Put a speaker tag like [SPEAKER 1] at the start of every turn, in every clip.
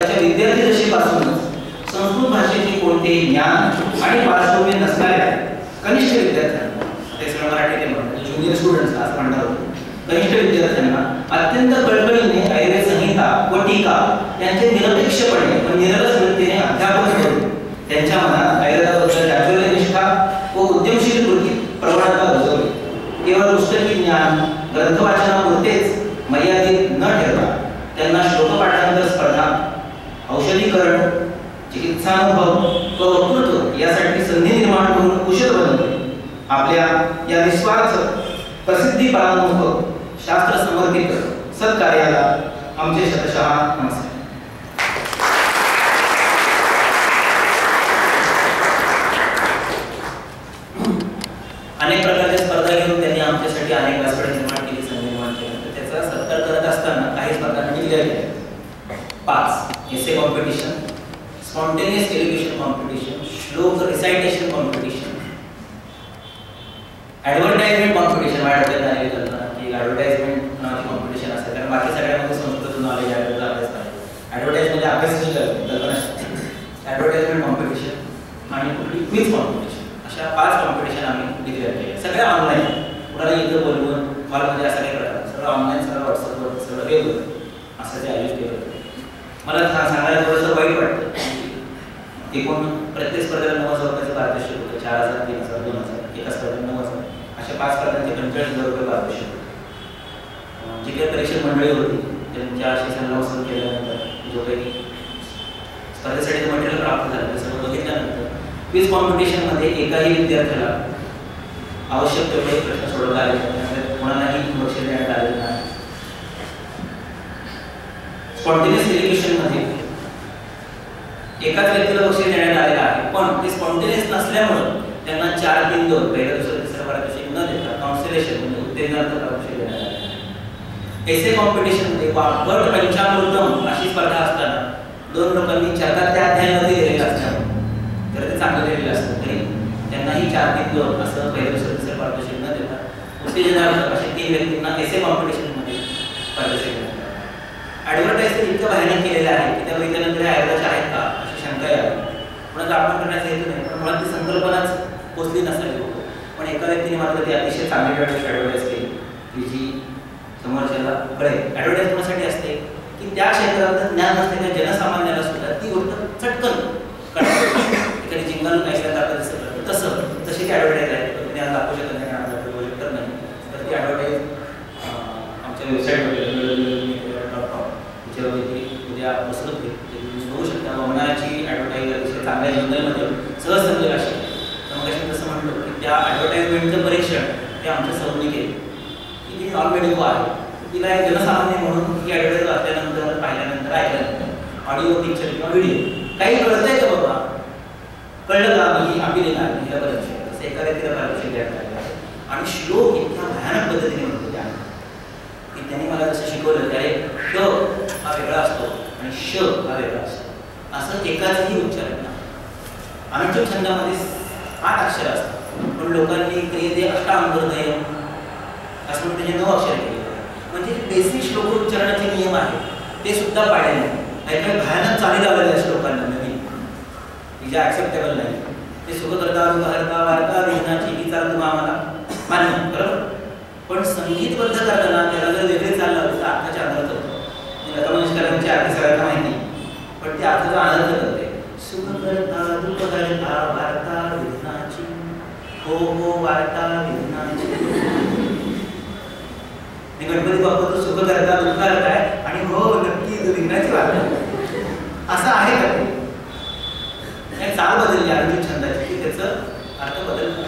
[SPEAKER 1] विद्यार्थी दशेपासूनच संस्कृत भाषेचे कोणतेही ज्ञान आणि पार्श्वभूमी नसणाऱ्या कनिष्ठ विद्यार्थ्यांना, ते सगळं मराठीत म्हणतात ज्युनियर स्टुडंट्स असं म्हणतात, कनिष्ठ विद्यार्थ्यांना अत्यंत कळकळीने आयुर्वेद संहिता व टीका यांचे निरपेक्षपणे व निरलस वृत्तीने अध्यापन करून त्यांच्या मनात आयुर्वेदाबद्दल जागृत निष्ठा व उद्यमशील कृती प्रवणता रुजवली. केवळ पुस्तकी ज्ञान ग्रंथवाचनापुरतेच मर्यादित न ठेवता त्यांना श्लोकपाठांतर स्पर्धा, औषधीकरण, चिकित्सानुभव व वक्तृत्व यासाठी संधी निर्माण करून कुशल बनवले. आपल्या या निस्वार्थ प्रसिद्धी परांमुख शास्त्र समर्पित सत्कार्याला आमचे शतशः नमस्कार. अनेक प्रकारच्या स्पर्धा घेऊन त्यांनी आमच्यासाठी अनेक व्यासपीठ निर्माण केली, संधी निर्माण केली. त्याचा सत्कार करत असताना काही स्पर्धांनी दिल्या गेल्या. 5 एसे कॉम्पिटिशन, स्पॉन्टेनियस एलिव्हेशन कॉम्पिटिशन, श्लोक रिसायटेशन कॉम्पिटिशन, ॲडव्हर्टाइजमेंट कॉम्पिटिशन. वाढवण्यात आलेली कल्पना की ॲडव्हर्टाइजमेंट नावाची कॉम्पिटिशन असते, कारण बाकी सगळ्यामध्ये संस्कृत नॉलेज अभ्यास पाहिजे. ॲडव्हर्टाइजमेंट अभ्यासाची कल्पना, ॲडव्हर्टाइजमेंट कॉम्पिटिशन आणि कुठली क्विज कॉम्पिटिशन, अशा 5 कॉम्पिटिशन आम्ही डिक्लेअर केले. सगळ्या ऑनलाईन, कुणाला इथं बोलवून हॉलमध्ये असं काही प्रकार, सगळं ऑनलाईन, सगळं व्हॉट्सअपवर, सगळं वेगळं असं ते आयोजित केलं होतं. मला सांगायला थोडंसं वाईट वाटतं. एकूण प्रत्येक स्पर्धेला 9,000 रुपयाचं पारितोषिक होतं. 4,000, 3,000, 2,000, एका स्पर्धेला 9,000, अशा 5 स्पर्धांचे 45,000 रुपये पारितोषिक होतं. जी काही परीक्षक मंडळी होती त्यांच्याशी सल्लामसलत केल्यानंतर जो काही स्पर्धेसाठी मटेरियल प्राप्त झालं ते सगळं बघितल्यानंतर क्विज कॉम्पिटिशनमध्ये एकाही विद्यार्थ्याला आवश्यक तेवढे प्रश्न सोडवता आले, कोणालाही बक्षीस देण्यात आलेलं नाही. स्पॉन्टेनियस एलिव्हेशनमध्ये एकाच व्यक्तीला बक्षीस देण्यात आलेलं आहे, पण ते स्पॉन्टेनियस नसल्यामुळे त्यांना 4, 3, 2 पहिल्या, दुसऱ्या, तिसऱ्या पारितोषिक न देता कॉन्स्टलेशन म्हणजे उत्तेजनार्थ पारितोषिक देण्यात आले. एसे कॉम्पिटिशनमध्ये वापट पंचामृतम अशी स्पर्धा असताना 2 लोकांनी 4 त्या अध्यायामध्ये दिलेलं असल्यामुळे तर ते चांगलं दिलेलं असतं तरी त्यांनाही 4, 3, 2 असं पहिल्या, दुसऱ्या, तिसऱ्या पारितोषिक न देता उत्तेजनार्थ अशा 3 व्यक्तींना एसे कॉम्पिटिशनमध्ये पारितोषिक देण्यात आले. ॲडव्हर्टाइजमेंट इतकं भयानक केलेलं आहे की त्या व्यक्तीनंतर आयुर्वेदाचे आहेत का अशी शंका यावी. कोणाचा आपण करण्याचा हेतू नाही, पण मला ती संकल्पनाच पोचली नसावी. पण एका व्यक्तीने मात्र ती अतिशय चांगली ॲडव्हर्टाइज केली की जी समोरच्याला कळेल. ॲडव्हर्टाइज कोणासाठी असते की त्या क्षेत्रात ज्ञान नसलेल्या जनसामान्याला सुद्धा ती गोष्ट चटकन कळते. एखादी जिंगल ऐकल्यात आपल्याला दिसत तशी ती ॲडव्हर्टाइज आहे. तुम्ही आज दाखवू शकत नाही, आपल्याला प्रोजेक्टर नाही, तर ती ॲडव्हर्टाइज आमच्या वेबसाईटवर उद्या बसवत होईल, तुम्ही बघू शकता. वमनाची ॲडव्हर्टाईज अतिशय चांगल्या जंगलमध्ये सहज समजेल अशी. तर मग अशी तसं म्हणतो की त्या ॲडव्हर्टाइजमेंटचं परीक्षण ते आमच्या सौनी केले की ती नॉन मेडिको आहे. तिला एक जनसामान्य म्हणून ही ॲडव्हर्टाईज वाचल्यानंतर, पाहिल्यानंतर, ऐकल्यानंतर ऑडिओ, पिक्चर किंवा व्हिडिओ काही कळतंय का बाबा, कळलं का मी आपली देणार हिला परीक्षण, तसं एका व्यक्तीला परीक्षण द्यायला लागलं आहे. आणि श्लोक इतक्या भयानक पद्धतीने म्हणतो त्या की त्यांनी मला जसं शिकवलं त्याने श हा वेगळा असतो आणि श हा वेगळा असतो, असं एकाचही उच्चारण नाही. अनुष्ठुप छंदामध्ये 8 अक्षर असतात, पण लोकांनी क्रियेते अष्टांगोदय असं म्हणून त्याचे 9 अक्षर केले. म्हणजे बेसिक श्लोक उच्चारणाचे नियम आहेत ते सुद्धा पाळले नाही. काही भयानक चाली लावलेल्या आहेत श्लोकांना नवीन की ज्या ॲक्सेप्टेबल नाही. ते सुख करता, दुःख हरता, वार्ता, विघ्नाची ही चाल तुम्हा आम्हाला मान्य, बरोबर. पण संगीतबद्ध करताना त्याला जर वेगळे चाल लावले तर अर्थाच्या अनर्थ होतो. लता मंगेशकरांची आरती सगळ्यांना माहिती, पण त्या अर्थाचा अनर्थ करते. सुख करता, दुःख हरता, वार्ता, विघ्नाची, हो हो वार्ता विघ्नाची. गणपती बाप्पा तो सुख करता, दुःख हरताय आणि हो नक्की विघ्नाची वार्ता, असं आहे का ते? चाल बदलली अनुष्ठुप छंदाची की त्याचं अर्थ बदलतो.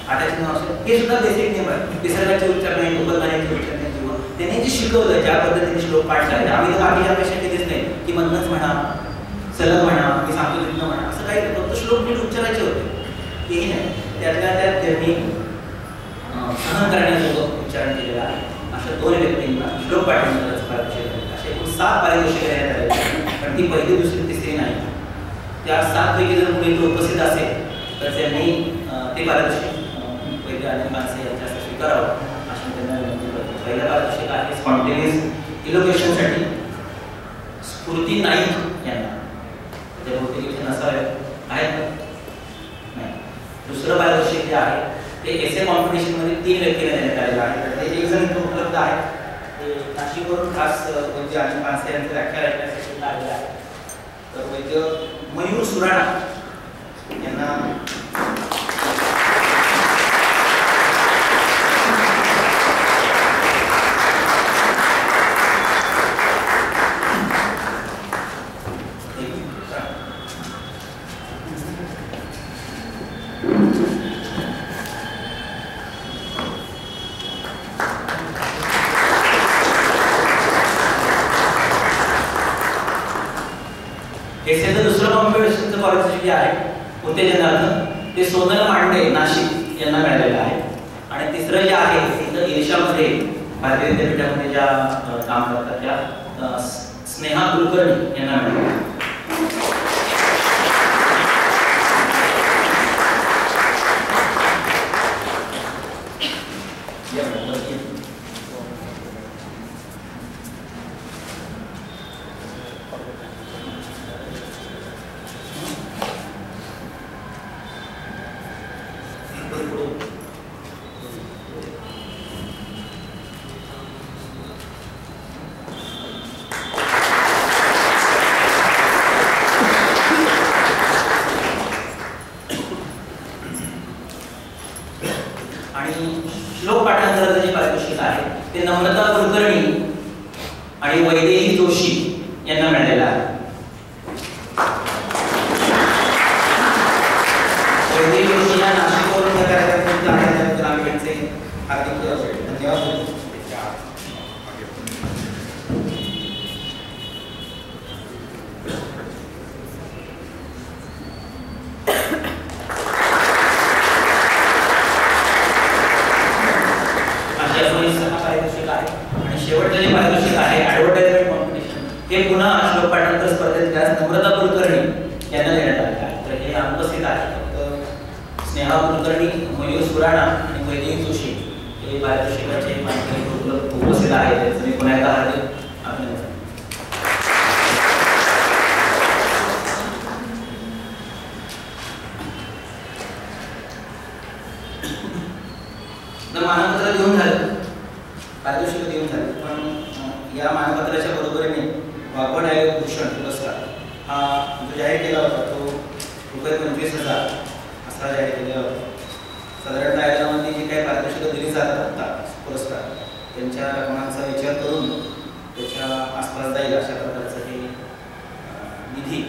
[SPEAKER 1] 8चे 9 अक्षर हे सुद्धा बेसिक नियम आहे. निसर्गाचे उच्चारण आहे, उपलब्धाचे उच्चारण आहे, किंवा त्यांनी जे शिकवलं ज्या पद्धतीने श्लोक पाठ करायचे. आम्ही तर बाकी अपेक्षा केलीच नाही की मधनच म्हणा, सलग म्हणा, मी सांगतो तिथनं म्हणा, असं काही नाही. फक्त श्लोक नीट उच्चारायचे होते, तेही नाही. त्यातल्या त्यात त्यांनी सहन करण्याचं उच्चारण केलेलं आहे. अशा 2 व्यक्तींना श्लोक पाठवण्याचं पारितोषिक आहे. असे एकूण 7 पारितोषिक देण्यात आले, पण ती पहिली, दुसरी, तिसरी नाही. त्या 7 पैकी जर कोणी उपस्थित असेल तर त्यांनी ते पारितोषिक वैद्य आणि माणसे यांच्यासाठी स्वीकारावं अशी त्यांना विनंती करतो. पहिलं पारितोषिक आहे स्पॉन्टेनियस इलोक्युशनसाठी स्फूर्ती नाईक यांना. ते बहुतेक इथे नसावे आहेत ना? नाही. दुसरं पारितोषिक जे आहे ते एसे कॉम्पिटिशनमध्ये 3 व्यक्तींना देण्यात आलेलं आहे. तर ते एक जण इथे उपलब्ध आहे. ते नाशिकवरून खास वैद्य आणि पानसे यांचं व्याख्या ऐकण्यासाठी आलेलं आहे. तर वैद्य मयूर सुराणा यांना एसेचं दुसरं कॉम्पिटिशनचं पारितोषिक जे आहे उत्तेजनार्थ ते सोनल मांडे नाशिक यांना मिळालेलं आहे. आणि तिसरं जे आहे तिथं ईर्षामध्ये भारतीय विद्यापीठामध्ये ज्या काम करतात त्या स्नेहा कुलकर्णी यांना मिळालेलं आहे. श्लोक पाठांतराचं जे पारितोषिक आहे ते नम्रता कुलकर्णी आणि वैदेही जोशी यांना मिळालेलं आहे. वैदेही जोशी या नाशिकवरून कार्यक्रम आहेत. आम्ही त्यांचे हार्दिक धन्यवाद. शेवटचं जे पारितोषिक आहे ॲडव्हर्टाइजमेंट कॉम्पिटिशन हे पुन्हा श्लोक पाठांतर स्पर्धेत त्यास नम्रता कुलकर्णी यांना देण्यात आले आहे. तर हे अनुपस्थित आहे. फक्त स्नेहा कुलकर्णी, मयूर सुराणा आणि वैदेही जोशी हे पारितोषिकाचे माहिती उपस्थित आहेत. त्यांचं मी पुन्हा एकदा हार्दिक अभिनंदन. तर मानपत्र देऊन झालं, पारितोषिक देऊन झाले. पण या मानपत्राच्या बरोबरीने वाघवड आयोग भूषण पुरस्कार हा जो जाहीर केला होता तो ₹25,000 असा जाहीर केलेला होता. साधारणतः आयोगामध्ये जी काही पारितोषिकं दिली जातात आता पुरस्कार त्यांच्या रकमांचा विचार करून त्याच्या आसपास जाईल अशा प्रकारचं हे निधी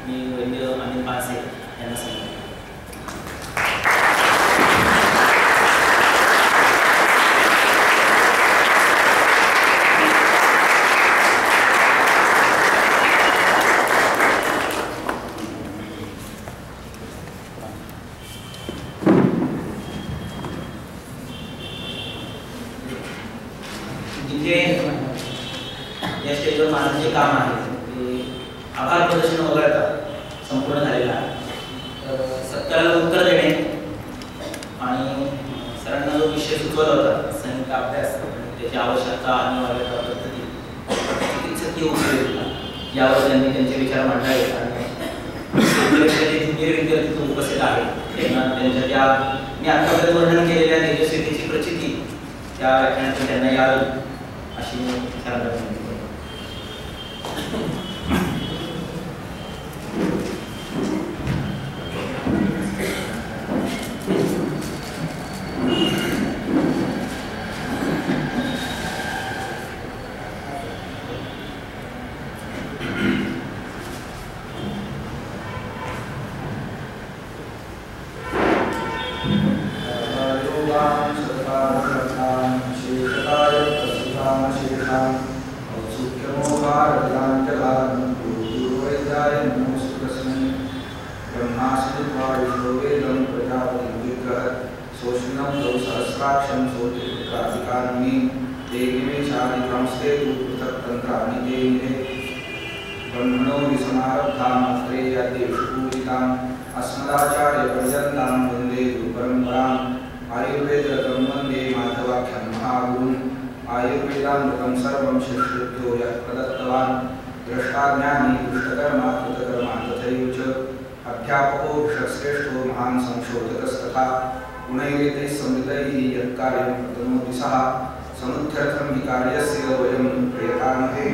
[SPEAKER 1] मी वैद्य अनिल पानसे यांना सांगितलं. या स्टेजवर माझं जे काम आहे ते आभार प्रदर्शन वगळता संपूर्ण झालेलं आहे. तर सत्काराला उत्तर देणे आणि सरांना जो विषय सुचवला होता संहिता अभ्यास त्याची आवश्यकता अनिवार्यता पद्धती चिकित्सकीय उपयोगिता यावर त्यांनी त्यांचे विचार मांडावे. आणि ज्युनियर विद्यार्थी उपस्थित आहेत त्यांना त्यांच्या त्या मी आतापर्यंत वर्णन केलेल्या तेजस्वितेची प्रचिती त्या व्याख्यानातून त्यांना यावी अशी विचारधारा केली.
[SPEAKER 2] द्रष्टाज्ञानी दुष्टकर्मा कृतकर्मा तथैव च अध्यापको ऋषश्रेष्ठो महान् संशोधकस्तथा गुणैरेतैः समृतैः यत्कार्यं प्रतनोति सः समुद्धर्थं हि कार्यस्य वयं प्रयतामहे।